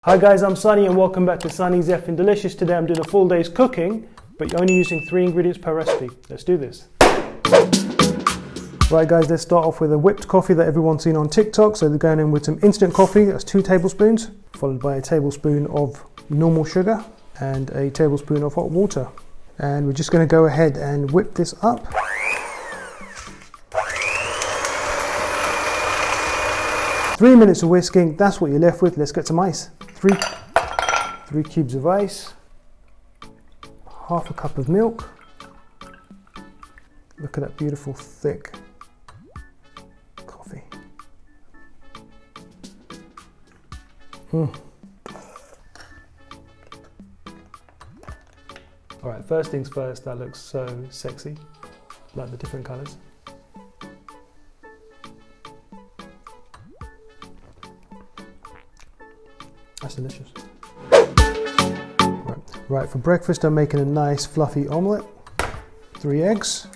Hi guys, I'm Sunny and welcome back to Sunny's Effing Delicious. Today I'm doing a full day's cooking, but you're only using 3 ingredients per recipe. Let's do this. Right guys, let's start off with a whipped coffee that everyone's seen on TikTok. So they're going in with some instant coffee, that's 2 tablespoons, followed by a tablespoon of normal sugar and a tablespoon of hot water. And we're just going to go ahead and whip this up. Three minutes of whisking, that's what you're left with. Let's get some ice. Three cubes of ice, half a cup of milk. Look at that beautiful thick coffee. All right, first things first, that looks so sexy. Like the different colors. That's delicious. Right, for breakfast I'm making a nice fluffy omelette. 3 eggs.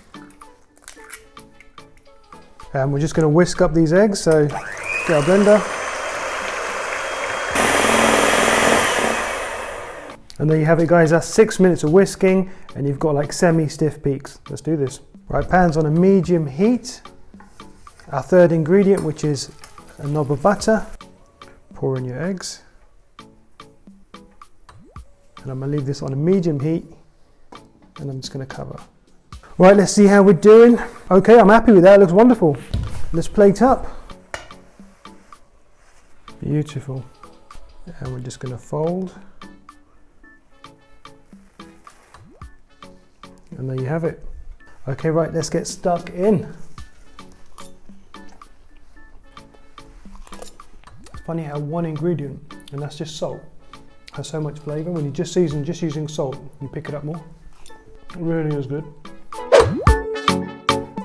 And we're just going to whisk up these eggs, so get our blender. And there you have it guys, that's 6 minutes of whisking and you've got like semi-stiff peaks. Let's do this. Right, pan's on a medium heat. Our third ingredient, which is a knob of butter. Pour in your eggs. And I'm going to leave this on a medium heat and I'm just going to cover. Right, let's see how we're doing. Okay, I'm happy with that, it looks wonderful. Let's plate up. Beautiful. And we're just going to fold. And there you have it. Okay, right, let's get stuck in. It's funny how one ingredient, and that's just salt, has so much flavour. When you just using salt, you pick it up more. It really is good.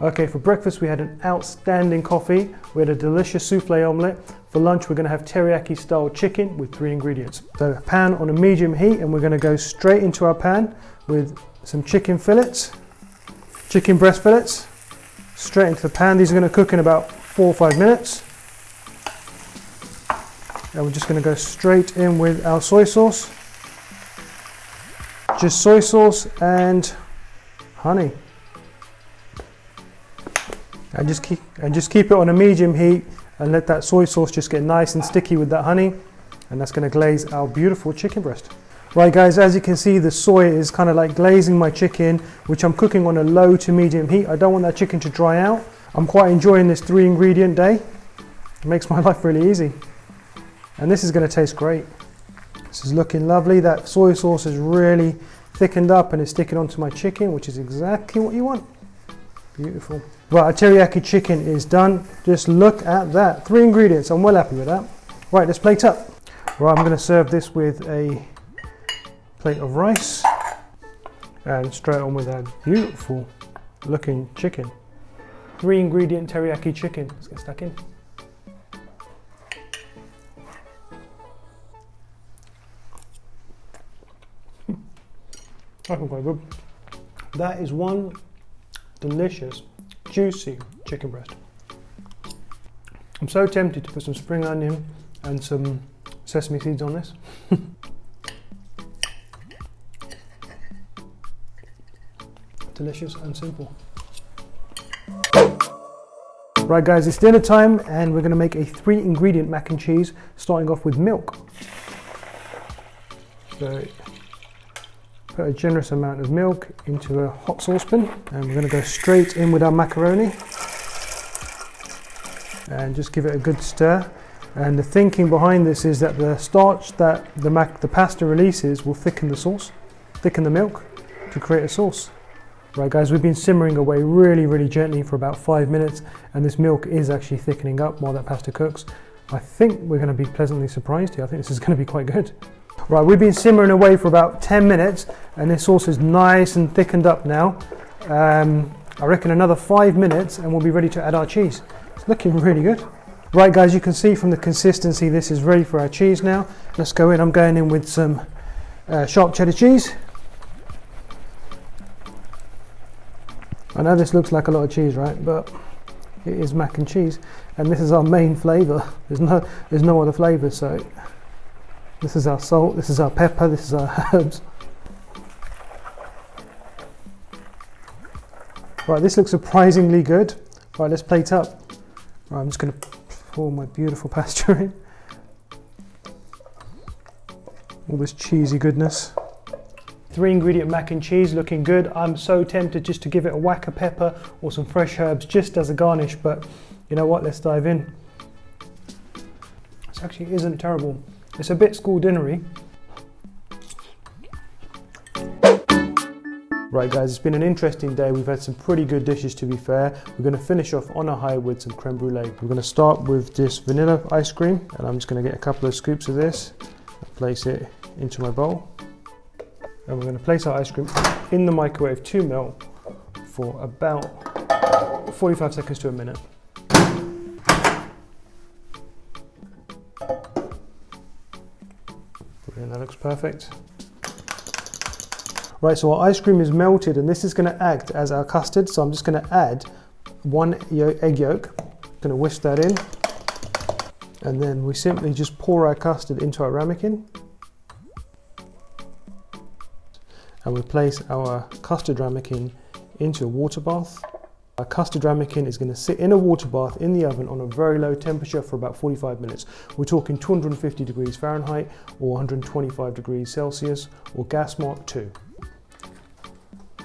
Okay, for breakfast we had an outstanding coffee. We had a delicious souffle omelette. For lunch we're going to have teriyaki style chicken with 3 ingredients. So a pan on a medium heat and we're going to go straight into our pan with some chicken fillets, chicken breast fillets, straight into the pan. These are going to cook in about 4 or 5 minutes. And we're just going to go straight in with our soy sauce. Just soy sauce and honey. And just keep it on a medium heat and let that soy sauce just get nice and sticky with that honey. And that's going to glaze our beautiful chicken breast. Right guys, as you can see, the soy is kind of like glazing my chicken, which I'm cooking on a low to medium heat. I don't want that chicken to dry out. I'm quite enjoying this 3 ingredient day. It makes my life really easy. And this is going to taste great. This is looking lovely. That soy sauce is really thickened up and it's sticking onto my chicken, which is exactly what you want. Beautiful. Right, our teriyaki chicken is done. Just look at that. 3 ingredients. I'm well happy with that. Right, let's plate up. Right, I'm going to serve this with a plate of rice and straight on with our beautiful looking chicken. 3 ingredient teriyaki chicken. Let's get stuck in. That's quite good. That is one delicious, juicy chicken breast. I'm so tempted to put some spring onion and some sesame seeds on this. Delicious and simple. Right guys, it's dinner time and we're going to make a 3 ingredient mac and cheese, starting off with milk. So, put a generous amount of milk into a hot saucepan and we're going to go straight in with our macaroni and just give it a good stir. And the thinking behind this is that the starch that the pasta releases will thicken the sauce, thicken the milk to create a sauce. Right guys, we've been simmering away really gently for about 5 minutes and this milk is actually thickening up while that pasta cooks. I think we're going to be pleasantly surprised here. I think this is going to be quite good. Right, we've been simmering away for about 10 minutes and this sauce is nice and thickened up now. I reckon another 5 minutes and we'll be ready to add our cheese. It's looking really good. Right guys, you can see from the consistency this is ready for our cheese now. Let's go in. I'm going in with some sharp cheddar cheese. I know this looks like a lot of cheese, right? But it is mac and cheese and this is our main flavour. There's no other flavour, so This is our salt, this is our pepper, this is our herbs. Right, this looks surprisingly good. Right, let's plate up. Right, I'm just going to pour my beautiful pasta in. All this cheesy goodness. 3 ingredient mac and cheese looking good. I'm so tempted just to give it a whack of pepper or some fresh herbs just as a garnish, but you know what, let's dive in. This actually isn't terrible. It's a bit school dinnery. Right guys, it's been an interesting day. We've had some pretty good dishes, to be fair. We're going to finish off on a high with some creme brulee. We're going to start with this vanilla ice cream, and I'm just going to get a couple of scoops of this and place it into my bowl. And we're going to place our ice cream in the microwave 2 mil for about 45 seconds to a minute. Brilliant, that looks perfect. Right, so our ice cream is melted and this is going to act as our custard. So I'm just going to add 1 egg yolk. Going to whisk that in. And then we simply just pour our custard into our ramekin. And we place our custard ramekin into a water bath. Our custard ramekin is going to sit in a water bath in the oven on a very low temperature for about 45 minutes. We're talking 250 degrees Fahrenheit or 125 degrees Celsius or gas mark 2.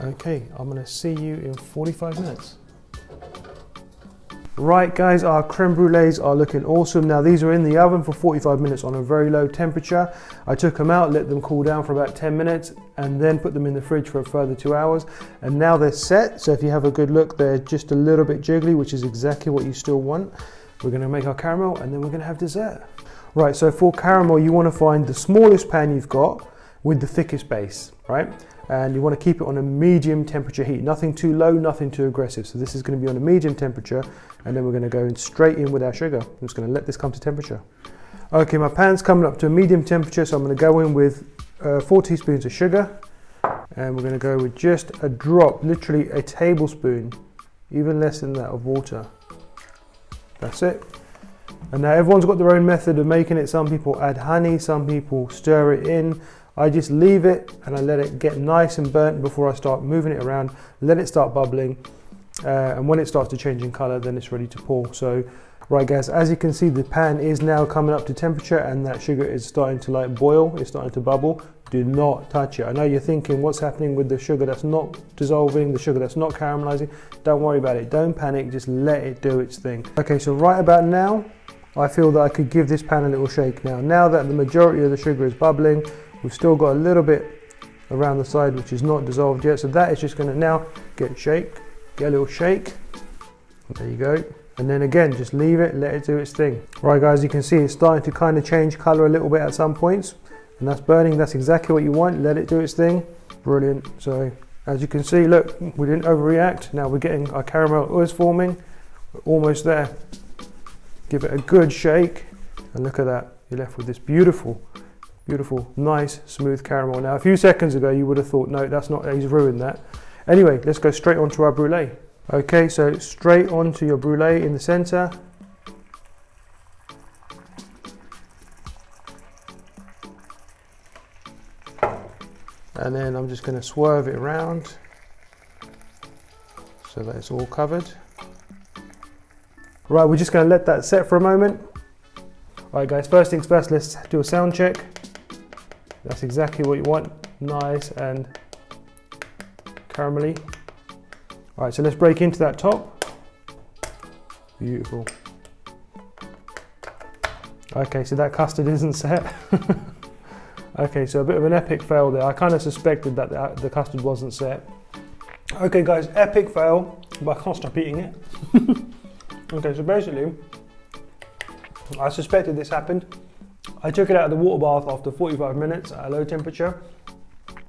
Okay, I'm going to see you in 45 minutes. Right guys, our creme brulees are looking awesome. Now these are in the oven for 45 minutes on a very low temperature. I took them out, let them cool down for about 10 minutes and then put them in the fridge for a further 2 hours. And now they're set, so if you have a good look, they're just a little bit jiggly, which is exactly what you still want. We're going to make our caramel and then we're going to have dessert. Right, so for caramel you want to find the smallest pan you've got with the thickest base, right? And you want to keep it on a medium temperature heat, nothing too low, nothing too aggressive. So this is going to be on a medium temperature, and then we're going to go in straight in with our sugar. I'm just going to let this come to temperature. Okay, my pan's coming up to a medium temperature, so I'm going to go in with 4 teaspoons of sugar, and we're going to go with just a drop, literally a tablespoon, even less than that, of water. That's it. And now everyone's got their own method of making it. Some people add honey, some people stir it in. I just leave it and I let it get nice and burnt before I start moving it around, let it start bubbling, and when it starts to change in color, then it's ready to pour. So, right guys, as you can see, the pan is now coming up to temperature and that sugar is starting to like boil, it's starting to bubble. Do not touch it. I know you're thinking, what's happening with the sugar that's not dissolving, the sugar that's not caramelizing? Don't worry about it, don't panic, just let it do its thing. Okay, so right about now, I feel that I could give this pan a little shake now. Now that the majority of the sugar is bubbling, we've still got a little bit around the side which is not dissolved yet, so that is just going to now get a little shake. There you go. And then again, just leave it, let it do its thing. Right guys, you can see it's starting to kind of change color a little bit at some points, and that's burning. That's exactly what you want. Let it do its thing. Brilliant. So as you can see, look, we didn't overreact. Now we're getting our caramel is forming. We're almost there. Give it a good shake, and look at that. You're left with this beautiful, nice, smooth caramel. Now, a few seconds ago, you would have thought, no, that's not, he's ruined that. Anyway, let's go straight onto our brulee. Okay, so straight onto your brulee in the center. And then I'm just going to swerve it around so that it's all covered. Right, we're just going to let that set for a moment. Right guys, first things first, let's do a sound check. That's exactly what you want, nice and caramelly. All right, so let's break into that top. Beautiful. Okay, so that custard isn't set. Okay, so a bit of an epic fail there. I kind of suspected that the custard wasn't set. Okay guys, epic fail, but I can't stop eating it. Okay, so basically, I suspected this happened. I took it out of the water bath after 45 minutes at a low temperature.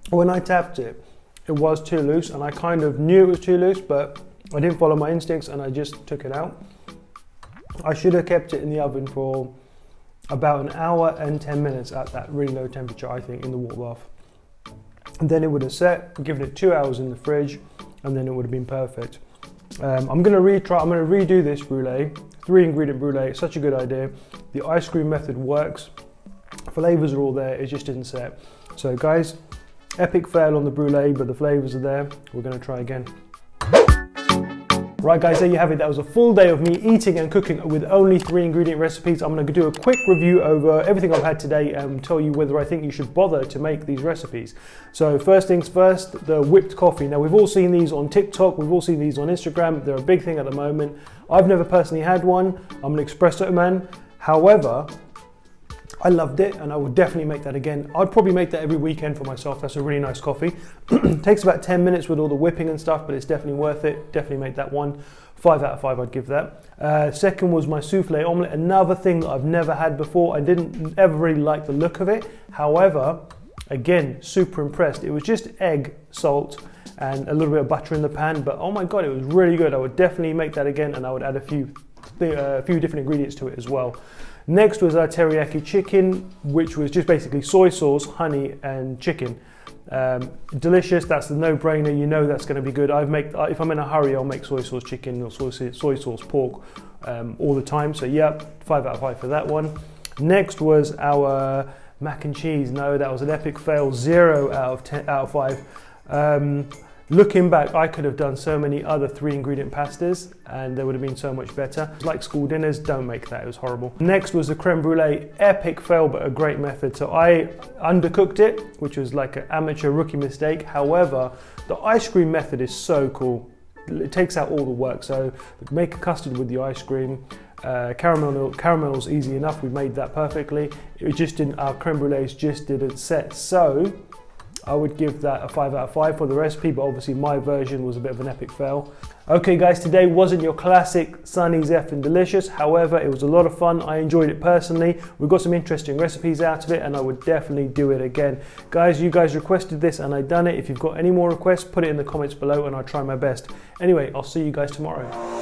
When I tapped it, it was too loose, and I kind of knew it was too loose, but I didn't follow my instincts and I just took it out. I should have kept it in the oven for about an hour and 10 minutes at that really low temperature, I think, in the water bath. And then it would have set, given it 2 hours in the fridge, and then it would have been perfect. I'm going to redo this brulee, 3 ingredient brulee. It's such a good idea. The ice cream method works Flavours are all there, it just didn't set. So guys, epic fail on the brulee, but the flavours are there. We're gonna try again. Right guys, there you have it. That was a full day of me eating and cooking with only 3 ingredient recipes. I'm going to do a quick review over everything I've had today and tell you whether I think you should bother to make these recipes. So first things first, the whipped coffee. Now we've all seen these on TikTok, we've all seen these on Instagram. They're a big thing at the moment. I've never personally had one. I'm an espresso man. However, I loved it and I would definitely make that again. I'd probably make that every weekend for myself. That's a really nice coffee. Takes about 10 minutes with all the whipping and stuff, but it's definitely worth it. Definitely make that one. 5 out of 5 I'd give that. Second was my souffle omelette, another thing that I've never had before. I didn't ever really like the look of it. However, again, super impressed. It was just egg, salt, and a little bit of butter in the pan, but oh my God, it was really good. I would definitely make that again and I would add a few different ingredients to it as well. Next was our teriyaki chicken, which was just basically soy sauce, honey, and chicken. Delicious. That's the no-brainer. You know that's going to be good. If I'm in a hurry, I'll make soy sauce chicken or soy sauce pork all the time. So yeah, 5 out of 5 for that one. Next was our mac and cheese. No, that was an epic fail. 0 out of 5. Looking back, I could have done so many other 3 ingredient pastas and they would have been so much better. It's like school dinners, don't make that, it was horrible. Next was the creme brulee, epic fail, but a great method. So I undercooked it, which was like an amateur rookie mistake. However, the ice cream method is so cool. It takes out all the work. So make a custard with the ice cream. Caramel's easy enough, we made that perfectly. It just didn't, our creme brulees just didn't set. So I would give that a 5 out of 5 for the recipe, but obviously my version was a bit of an epic fail. Okay guys, today wasn't your classic Sunny's effing delicious. However, it was a lot of fun. I enjoyed it personally. We got some interesting recipes out of it and I would definitely do it again. Guys, you guys requested this and I've done it. If you've got any more requests, put it in the comments below and I'll try my best. Anyway, I'll see you guys tomorrow.